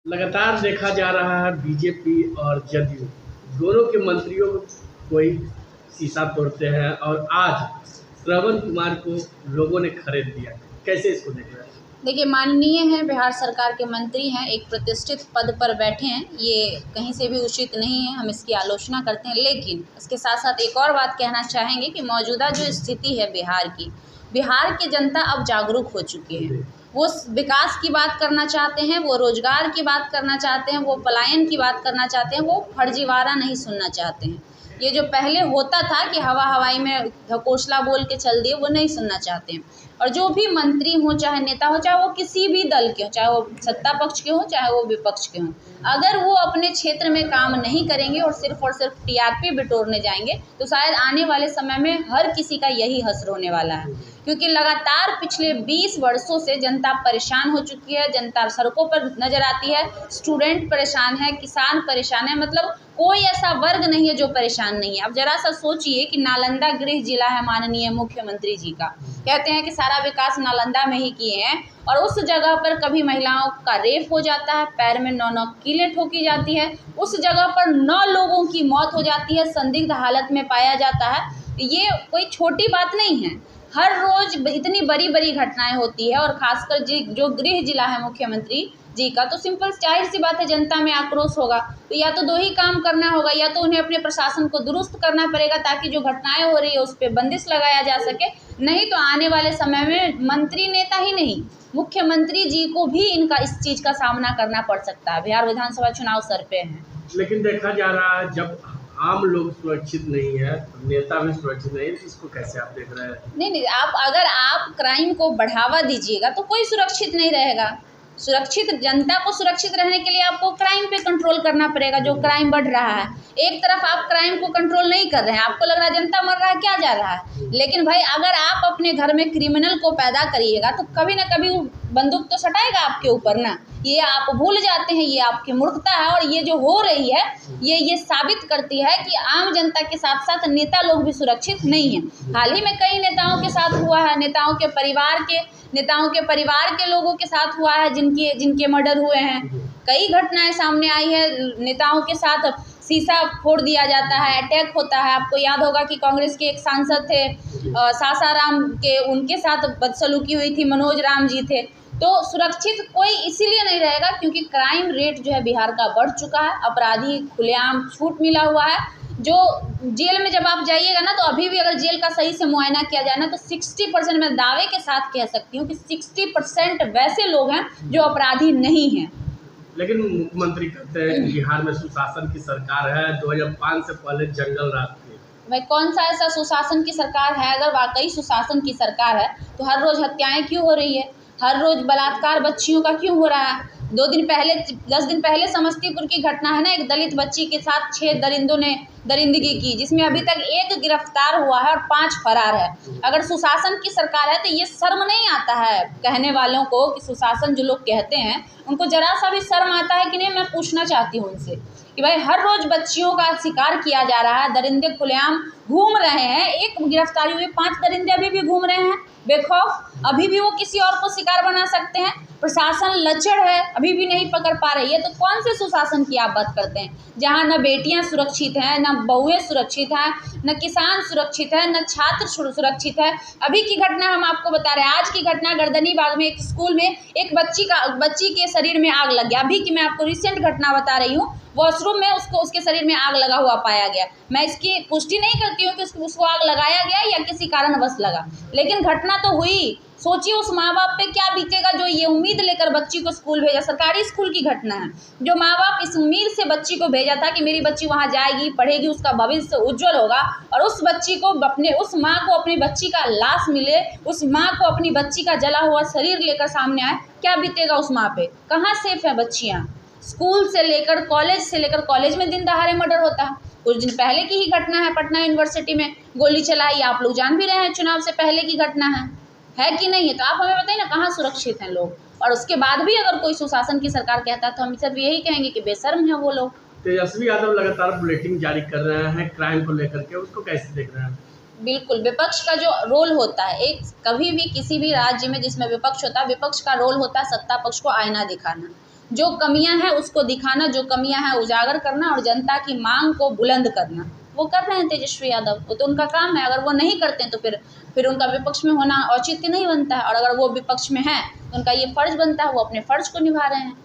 लगातार देखा जा रहा है बीजेपी और जदयू दोनों के मंत्रियों को कोई शीशा तोड़ते हैं और आज श्रवण कुमार को लोगों ने खरीद दिया। कैसे इसको देख रहे हैं? देखिए, माननीय हैं, बिहार सरकार के मंत्री हैं, एक प्रतिष्ठित पद पर बैठे हैं, ये कहीं से भी उचित नहीं है, हम इसकी आलोचना करते हैं। लेकिन इसके साथ साथ एक और बात कहना चाहेंगे कि मौजूदा जो स्थिति है बिहार की जनता अब जागरूक हो चुकी है। वो विकास की बात करना चाहते हैं, वो रोजगार की बात करना चाहते हैं, वो पलायन की बात करना चाहते हैं, वो फर्जीवाड़ा नहीं सुनना चाहते हैं। ये जो पहले होता था कि हवा हवाई में ढकोसला बोल के चल दिए, वो नहीं सुनना चाहते हैं। और जो भी मंत्री हो, चाहे नेता हो, चाहे वो किसी भी दल के हो, चाहे वो सत्ता पक्ष के हो, चाहे वो विपक्ष के हों, अगर वो अपने क्षेत्र में काम नहीं करेंगे और सिर्फ टीआरपी बिटोरने जाएंगे तो शायद आने वाले समय में हर किसी का यही हश्र होने वाला है। क्योंकि लगातार पिछले 20 वर्षों से जनता परेशान हो चुकी है, जनता सड़कों पर नजर आती है, स्टूडेंट परेशान है, किसान परेशान है, मतलब कोई ऐसा वर्ग नहीं है जो परेशान नहीं है। अब जरा सा सोचिए कि नालंदा गृह जिला है माननीय मुख्यमंत्री जी का, कहते हैं कि सारा विकास नालंदा में ही किए हैं, और उस जगह पर कभी महिलाओं का रेप हो जाता है, पैर में 9 कीलें ठोकी जाती है, उस जगह पर 9 लोगों की मौत हो जाती है, संदिग्ध हालत में पाया जाता है। ये कोई छोटी बात नहीं है, हर रोज इतनी बड़ी बड़ी घटनाएं होती है। और खासकर जो गृह जिला है मुख्यमंत्री जी का, तो सिंपल जाहिर सी बात है जनता में आक्रोश होगा। तो या तो दो ही काम करना होगा, या तो उन्हें अपने प्रशासन को दुरुस्त करना पड़ेगा ताकि जो घटनाएं हो रही है उस पर बंदिश लगाया जा सके, नहीं तो आने वाले समय में मंत्री नेता ही नहीं, मुख्यमंत्री जी को भी इनका इस चीज का सामना करना पड़ सकता है। बिहार विधानसभा चुनाव सर पे है। लेकिन देखा जा रहा है जब आम लोग सुरक्षित नहीं है तो नेता भी सुरक्षित नहीं है, तो इसको कैसे आप देख रहे हैं? नहीं, अगर आप क्राइम को बढ़ावा दीजिएगा तो कोई सुरक्षित नहीं रहेगा। सुरक्षित जनता को सुरक्षित रहने के लिए आपको क्राइम पे कंट्रोल करना पड़ेगा। जो क्राइम बढ़ रहा है, एक तरफ आप क्राइम को कंट्रोल नहीं कर रहे हैं, आपको लग रहा है जनता मर रहा है, क्या जा रहा है, लेकिन भाई अगर आप अपने घर में क्रिमिनल को पैदा करिएगा तो कभी ना कभी वो बंदूक तो सटाएगा आपके ऊपर ना। ये आप भूल जाते हैं, ये आपकी मूर्खता है। और ये जो हो रही है ये साबित करती है कि आम जनता के साथ साथ नेता लोग भी सुरक्षित नहीं हैं। हाल ही में कई नेताओं के साथ हुआ है, नेताओं के परिवार के लोगों के साथ हुआ है, जिनके मर्डर हुए हैं। कई घटनाएं सामने आई है, नेताओं के साथ शीशा फोड़ दिया जाता है, अटैक होता है। आपको याद होगा कि कांग्रेस के एक सांसद थे सासाराम के, उनके साथ बदसलूकी हुई थी, मनोज राम जी थे। तो सुरक्षित कोई इसीलिए नहीं रहेगा क्योंकि क्राइम रेट जो है बिहार का बढ़ चुका है, अपराधी खुलेआम छूट मिला हुआ है। जो जेल में जब आप जाइएगा ना, तो अभी भी अगर जेल का सही से मुआयना किया जाए ना, तो 60%, मैं दावे के साथ कह सकती हूँ कि 60% वैसे लोग हैं जो अपराधी नहीं हैं। लेकिन मुख्यमंत्री कहते हैं कि बिहार में सुशासन की सरकार है, 2005 से पहले जंगल राज थे। भाई कौन सा ऐसा सुशासन की सरकार है? अगर वाकई सुशासन की सरकार है तो हर रोज हत्याएं क्यों हो रही है, हर रोज बलात्कार बच्चियों का क्यों हो रहा है? 10 दिन पहले समस्तीपुर की घटना है ना, एक दलित बच्ची के साथ 6 दरिंदों ने दरिंदगी की, जिसमें अभी तक 1 गिरफ्तार हुआ है और 5 फरार है। अगर सुशासन की सरकार है तो ये शर्म नहीं आता है कहने वालों को कि सुशासन जो लोग कहते हैं उनको जरा सा भी शर्म आता है कि नहीं? मैं पूछना चाहती हूँ उनसे कि भाई हर रोज बच्चियों का शिकार किया जा रहा है, दरिंदे खुलेआम घूम रहे हैं, एक गिरफ्तारी हुई, 5 दरिंदे अभी भी घूम रहे हैं बेखौफ, अभी भी वो किसी और को शिकार बना सकते हैं। प्रशासन लचड़ है, अभी भी नहीं पकड़ पा रही है। तो कौन से सुशासन की आप बात करते हैं जहाँ न बेटियां सुरक्षित हैं, न बहुएं सुरक्षित हैं, न किसान सुरक्षित है, न छात्र सुरक्षित है? अभी की घटना हम आपको बता रहे हैं, आज की घटना गर्दनीबाग में एक स्कूल में एक बच्ची के शरीर में आग लग गया। अभी की मैं आपको रिसेंट घटना बता रही हूँ, वॉशरूम में उसके शरीर में आग लगा हुआ पाया गया। मैं इसकी पुष्टि नहीं करती हूँ कि उसको आग लगाया गया या किसी कारणवश लगा, लेकिन घटना तो हुई। सोचिए उस माँ बाप पे क्या बीतेगा जो ये उम्मीद लेकर बच्ची को स्कूल भेजा। सरकारी स्कूल की घटना है, जो माँ बाप इस उम्मीद से बच्ची को भेजा था कि मेरी बच्ची वहाँ जाएगी, पढ़ेगी, उसका भविष्य उज्जवल होगा, और उस माँ को अपनी बच्ची का लाश मिले, उस माँ को अपनी बच्ची का जला हुआ शरीर लेकर सामने आए, क्या बीतेगा उस माँ पे? कहाँ सेफ है बच्चियाँ? स्कूल से लेकर कॉलेज में दिन दहाड़े मर्डर होता है। कुछ दिन पहले की ही घटना है, पटना यूनिवर्सिटी में गोली चलाई, आप लोग जान भी रहे हैं, चुनाव से पहले की घटना है कि नहीं है? तो आप हमें बताइए ना, कहाँ सुरक्षित हैं लोग? और उसके बाद भी अगर कोई सुशासन की सरकार कहता है तो हम सिर्फ यही कहेंगे कि बेशर्म है वो लोग। तेजस्वी यादव लगातार बुलेटिन जारी कर रहे हैं क्राइम को लेकर के, उसको कैसे देख रहे हैं? बिल्कुल, विपक्ष का जो रोल होता है, कभी भी किसी भी राज्य में जिसमें विपक्ष होता है, विपक्ष का रोल होता है सत्ता पक्ष को आईना दिखाना। जो कमियां हैं उसको दिखाना, जो कमियां हैं उजागर करना और जनता की मांग को बुलंद करना, वो कर रहे हैं तेजस्वी यादव। वो तो उनका काम है। अगर वो नहीं करते हैं तो फिर उनका विपक्ष में होना औचित्य नहीं बनता है, और अगर वो विपक्ष में हैं तो उनका ये फ़र्ज़ बनता है, वो अपने फ़र्ज़ को निभा रहे हैं।